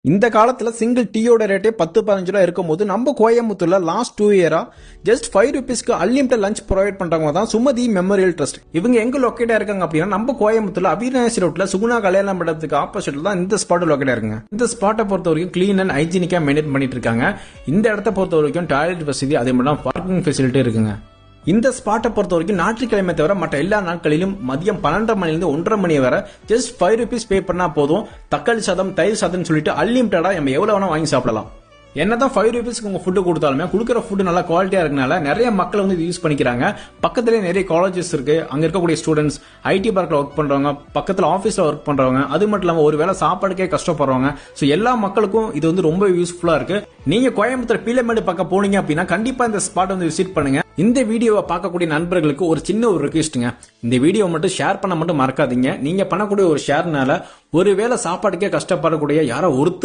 இந்த காலத்துல சிங்கிள் டீயோட ரேட்டே 10-15 ரூபா இருக்கும்போது நம்ம கோயம்புத்தூர்ல லாஸ்ட் 2 இயரா ஜஸ்ட் 5 ரூபீஸ்க்கு அன்லிமிட்டட் லஞ்ச் ப்ரொவைட் பண்றவங்க தான் சுமதி மெமோரியல் ட்ரஸ்ட். இவங்க எங்க லொக்கேட்டா இருக்காங்க அப்படின்னா நம்ம கோயம்புத்தூர்ல அவிநாசி ரோட்ல சுகுணா கல்யாண மண்டபத்துக்கு ஆப்போசிட்ல தான் இந்த ஸ்பாட் லொக்கேட்டா இருக்குங்க. இந்த ஸ்பாட்டை பொறுத்த வரைக்கும் கிளீன் அண்ட் ஹைஜீனிக்கா மெயின்டைன் பண்ணிட்டு இருக்காங்க. இந்த இடத்தை பொறுத்த வரைக்கும் டாய்லெட் வசதி அதே மாதிரி பார்க்கிங் ஃபெசிலிட்டி இருக்குங்க. இந்த ஸ்பாட்டை பொறுத்த வரைக்கும் ஞாயிற்றுக்கிழமை தவிர மற்ற எல்லா நாட்களிலும் மதியம் 12:30 மணிலிருந்து 1:30 மணி வரை ஜஸ்ட் 5 ரூபீஸ் பே பண்ணா போதும் தக்காளி சாதம் தயிர் சாதம் சொல்லிட்டு அன்லிமிட்டடா நம்ம எவ்வளவு வேணா வாங்கி சாப்பிடலாம். என்னதான் 5 ரூபீஸ்க்கு உங்க ஃபுட்டு கொடுத்தாலுமே கொடுக்குற ஃபுட் நல்லா குவாலிட்டியா இருக்கனால நிறைய மக்கள் வந்து யூஸ் பண்ணிக்கிறாங்க. பக்கத்திலே நிறைய காலேஜஸ் இருக்கு. அங்க இருக்கக்கூடிய ஸ்டூடெண்ட்ஸ் ஐடி பார்க்ல ஒர்க் பண்றவங்க, பக்கத்துல ஆபீஸ்ல ஒர்க் பண்றவங்க, அது மட்டும் இல்லாம ஒருவேளை சாப்பாடுக்கே கஷ்டப்படுறவங்க, சோ எல்லா மக்களுக்கும் இது வந்து ரொம்ப யூஸ்ஃபுல்லா இருக்கு. நீங்க கோயம்புத்தூர் பீலமேடு பக்கம் போனீங்க அப்படின்னா கண்டிப்பா இந்த ஸ்பாட் வந்து விசிட் பண்ணுங்க. இந்த வீடியோவை பார்க்கக்கூடிய நண்பர்களுக்கு ஒரு சின்ன ஒரு ரிக்வெஸ்ட்ங்க, இந்த வீடியோ மட்டும் ஷேர் பண்ண மட்டும் மறக்காதீங்க. நீங்க பண்ணக்கூடிய ஒரு ஷேர்னால ஒருவேளை சாப்பாடுக்கே கஷ்டப்படக்கூடிய யாரோ ஒருத்தர்